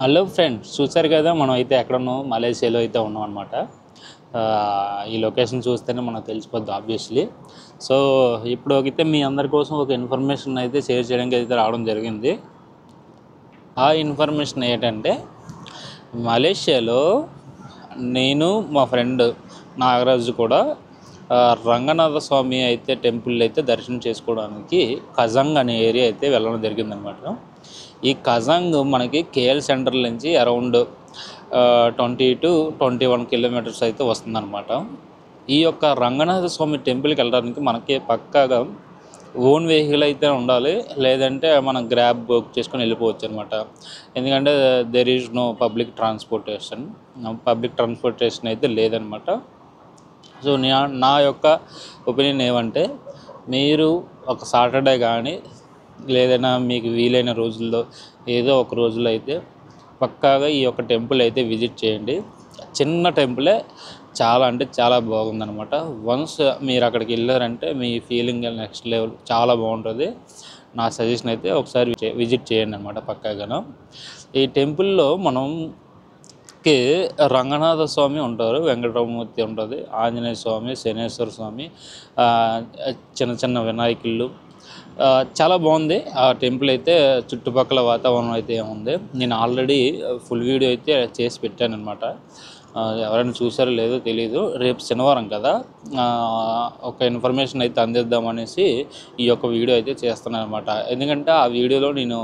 Hello friends, చూసారు కదా మనం అయితే ఎక్కడున్నాం, మలేషియాలో అయితే ఉన్నాం అనమాట. ఈ లొకేషన్ చూస్తేనే మనకు తెలిసిపోద్ది ఆబ్వియస్లీ. సో ఇప్పుడు అయితే మీ అందరి కోసం ఒక ఇన్ఫర్మేషన్ అయితే షేర్ చేయడానికి అయితే రావడం జరిగింది. ఆ ఇన్ఫర్మేషన్ ఏంటంటే, మలేషియాలో నేను మా ఫ్రెండ్ నాగరాజు కూడా రంగనాథ స్వామి అయితే టెంపుల్ అయితే దర్శనం చేసుకోవడానికి కజంగ్ అనే ఏరియా అయితే వెళ్ళడం జరిగిందనమాట. ఈ కజంగ్ మనకి కేఎల్ సెంటర్ నుంచి అరౌండ్ 20 to 21 కిలోమీటర్స్ అయితే వస్తుందన్నమాట. ఈ యొక్క రంగనాథ స్వామి టెంపుల్కి వెళ్ళడానికి మనకి పక్కాగా ఓన్ వెహికల్ అయితే ఉండాలి, లేదంటే మనం గ్రాబ్ బుక్ చేసుకొని వెళ్ళిపోవచ్చు అనమాట. ఎందుకంటే there is no public transportation అయితే లేదనమాట. సో నా యొక్క ఒపీనియన్ ఏమంటే, మీరు ఒక సాటర్డే కానీ లేదైనా మీకు వీలైన రోజుల్లో ఏదో ఒక రోజులో అయితే పక్కాగా ఈ యొక్క టెంపుల్ అయితే విజిట్ చేయండి. చిన్న టెంపులే, చాలా అంటే చాలా బాగుందనమాట. వన్స్ మీరు అక్కడికి వెళ్ళారంటే మీ ఫీలింగ్ నెక్స్ట్ లెవెల్, చాలా బాగుంటుంది. నా సజెషన్ అయితే ఒకసారి విజిట్ చేయండి అనమాట పక్కాగా. ఈ టెంపుల్లో మనకి రంగనాథ స్వామి ఉంటారు, వెంకటరమూర్తి ఉంటుంది, ఆంజనేయ స్వామి, శనేశ్వర స్వామి, చిన్న చిన్న వినాయకుళ్ళు, చాలా బాగుంది ఆ టెంపుల్ అయితే. చుట్టుపక్కల వాతావరణం అయితే ఏముంది, నేను ఆల్రెడీ ఫుల్ వీడియో అయితే చేసి పెట్టాను అనమాట. ఎవరైనా చూసారో లేదో తెలీదు. రేపు శనివారం కదా, ఒక ఇన్ఫర్మేషన్ అయితే అందిద్దామనేసి ఈ యొక్క వీడియో అయితే చేస్తున్నాను అనమాట. ఎందుకంటే ఆ వీడియోలో నేను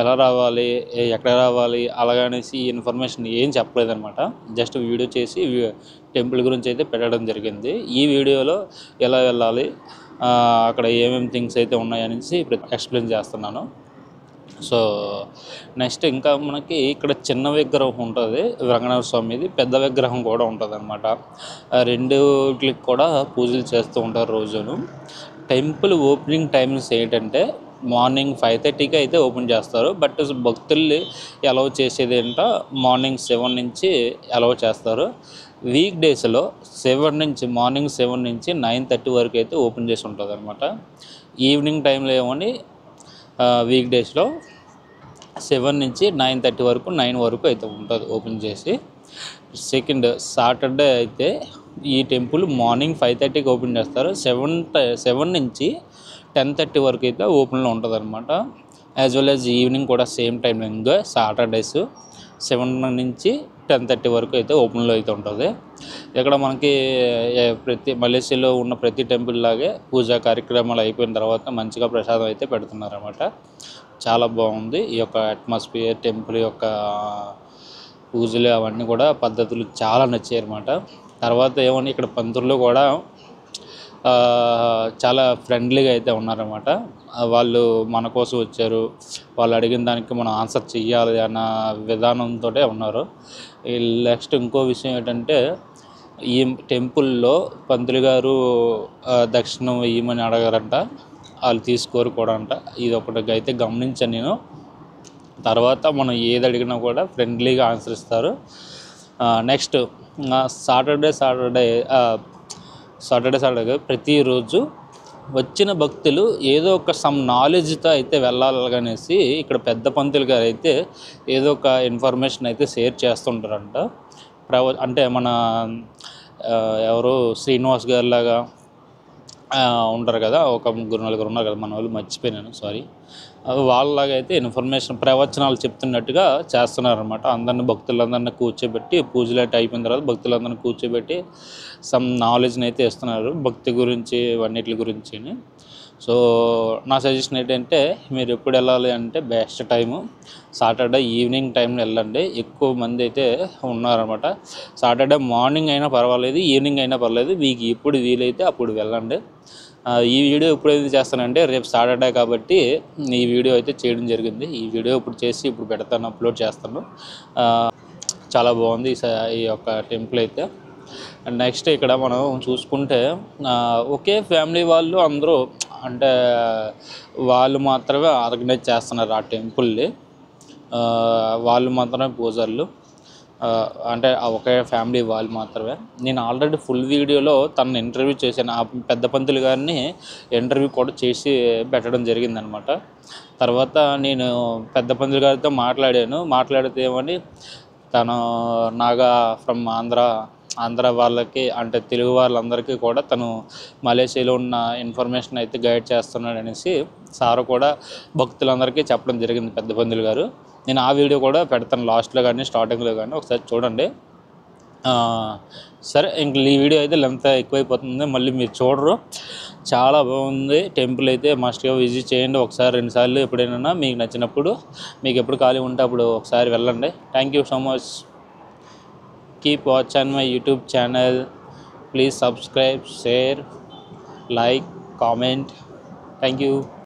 ఎలా రావాలి, ఎక్కడ రావాలి అలాగనేసి ఈ ఇన్ఫర్మేషన్ ఏం చెప్పలేదన్నమాట. జస్ట్ వీడియో చేసి టెంపుల్ గురించి అయితే పెట్టడం జరిగింది. ఈ వీడియోలో ఎలా వెళ్ళాలి, అక్కడ ఏమేమి థింగ్స్ అయితే ఉన్నాయనేసి ఇప్పుడు ఎక్స్ప్లెయిన్ చేస్తున్నాను. సో నెక్స్ట్ ఇంకా మనకి ఇక్కడ చిన్న విగ్రహం ఉంటుంది రంగనాథ స్వామిది, పెద్ద విగ్రహం కూడా ఉంటుంది అనమాట. రెండుకి కూడా పూజలు చేస్తూ ఉంటారు రోజును. టెంపుల్ ఓపెనింగ్ టైమింగ్స్ ఏంటంటే మార్నింగ్ 5:30కి అయితే ఓపెన్ చేస్తారు. బట్ భక్తుల్ని అలౌ చేసేది ఏంటో మార్నింగ్ 7 నుంచి అలౌ చేస్తారు. వీక్ డేస్లో మార్నింగ్ 7 నుంచి 9:30 వరకు అయితే ఓపెన్ చేసి ఉంటుంది అనమాట. ఈవినింగ్ టైంలో ఏమని వీక్ డేస్లో 7 నుంచి 9:30 వరకు, 9 వరకు అయితే ఉంటుంది ఓపెన్ చేసి. సెకండ్ సాటర్డే అయితే ఈ టెంపుల్ మార్నింగ్ 5:30కి ఓపెన్ చేస్తారు. 7 నుంచి 10:30 వరకు అయితే ఓపెన్లో ఉంటుంది అనమాట. యాజ్ వెల్ యాజ్ ఈవినింగ్ కూడా సేమ్ టైమింగ్ సాటర్డేస్ 7 నుంచి 10:30 వరకు అయితే ఓపెన్లో అయితే ఉంటుంది. ఇక్కడ మనకి మలేషియాలో ఉన్న ప్రతి టెంపుల్ లాగే పూజా కార్యక్రమాలు అయిపోయిన తర్వాత మంచిగా ప్రసాదం అయితే పెడుతున్నారన్నమాట. చాలా బాగుంది ఈ యొక్క అట్మాస్ఫియర్, టెంపుల్ యొక్క పూజలు అవన్నీ కూడా పద్ధతులు చాలా నచ్చాయి అన్నమాట. తర్వాత ఏమని ఇక్కడ పంతులు కూడా చాలా ఫ్రెండ్లీగా అయితే ఉన్నారన్నమాట. వాళ్ళు మన కోసం వచ్చారు, వాళ్ళు అడిగిన దానికి మనం ఆన్సర్ చెయ్యాలి అన్న విధానంతో ఉన్నారు. నెక్స్ట్ ఇంకో విషయం ఏంటంటే, ఈ టెంపుల్లో పంతులు గారు దక్షిణం ఇవ్వమని అడగారంట, వాళ్ళు తీసుకోరు కూడా అంట. ఇది ఒకటి అయితే గమనించాను నేను. తర్వాత మనం ఏది అడిగినా కూడా ఫ్రెండ్లీగా ఆన్సర్ ఇస్తారు. నెక్స్ట్ సాటర్డే ప్రతిరోజు వచ్చిన భక్తులు ఏదో ఒక సమ్ నాలెడ్జ్తో అయితే వెళ్ళాలనేసి ఇక్కడ పెద్ద పంతులు గారు అయితే ఏదో ఒక ఇన్ఫర్మేషన్ అయితే షేర్ చేస్తుంటారంట. అంటే మన ఎవరు శ్రీనివాస్ గారి లాగా ఉంటారు కదా, ఒక 3-4 ఉన్నారు కదా, మన వాళ్ళు మర్చిపోయినాను, సారీ. వాళ్ళలాగా అయితే ఇన్ఫర్మేషన్ ప్రవచనాలు చెప్తున్నట్టుగా చేస్తున్నారనమాట. భక్తులందరినీ కూర్చోబెట్టి పూజలు అయితే అయిపోయిన తర్వాత భక్తులందరినీ కూర్చోబెట్టి సమ్ నాలెడ్జ్ని అయితే ఇస్తున్నారు భక్తి గురించి, అన్నిటి గురించి. సో నా సజెషన్ ఏంటంటే, మీరు ఎప్పుడు వెళ్ళాలి అంటే బెస్ట్ టైము సాటర్డే ఈవినింగ్ టైంలో వెళ్ళండి. ఎక్కువ మంది అయితే ఉన్నారనమాట. సాటర్డే మార్నింగ్ అయినా పర్వాలేదు, ఈవినింగ్ అయినా పర్వాలేదు, మీకు ఎప్పుడు వీలైతే అప్పుడు వెళ్ళండి. ఈ వీడియో ఎప్పుడైతే చేస్తానంటే రేపు సాటర్డే కాబట్టి ఈ వీడియో అయితే చేయడం జరిగింది. ఈ వీడియో ఇప్పుడు చేసి ఇప్పుడు పెడతాను, అప్లోడ్ చేస్తాను. చాలా బాగుంది ఈ యొక్క టెంపుల్ అయితే. అండ్ నెక్స్ట్ ఇక్కడ మనం చూసుకుంటే ఒకే ఫ్యామిలీ వాళ్ళు అందరూ, అంటే వాళ్ళు మాత్రమే ఆర్గనైజ్ చేస్తున్నారు ఆ టెంపుల్ని, వాళ్ళు మాత్రమే పూజారులు. అంటే ఒకే ఫ్యామిలీ వాళ్ళు మాత్రమే. నేను ఆల్రెడీ ఫుల్ వీడియోలో తనని ఇంటర్వ్యూ చేశాను. ఆ పెద్ద పంతులు గారిని ఇంటర్వ్యూ కూడా చేసి పెట్టడం జరిగిందనమాట. తర్వాత నేను పెద్ద పంతులు గారితో మాట్లాడితే ఏమని తను నాగా ఫ్రమ్ ఆంధ్ర వాళ్ళకి అంటే తెలుగు వాళ్ళందరికీ కూడా తను మలేషియాలో ఉన్న ఇన్ఫర్మేషన్ అయితే గైడ్ చేస్తున్నాడు అనేసి సార్ కూడా భక్తులందరికీ చెప్పడం జరిగింది పెద్ద పంతులు గారు. నేను ఆ వీడియో కూడా పెడతాను లాస్ట్లో కానీ స్టార్టింగ్లో కానీ, ఒకసారి చూడండి. సరే, ఇంక ఈ వీడియో అయితే లెంత్ ఎక్కువైపోతుంది, మళ్ళీ మీరు చూడరు. చాలా బాగుంది టెంపుల్ అయితే, మస్ట్గా విజిట్ చేయండి ఒకసారి 2 సార్లు ఎప్పుడైనా మీకు నచ్చినప్పుడు. మీకు ఎప్పుడు ఖాళీ ఉంటే అప్పుడు ఒకసారి వెళ్ళండి. Thank you so much. Keep watch on my YouTube channel. Please subscribe, share, like, comment. Thank you.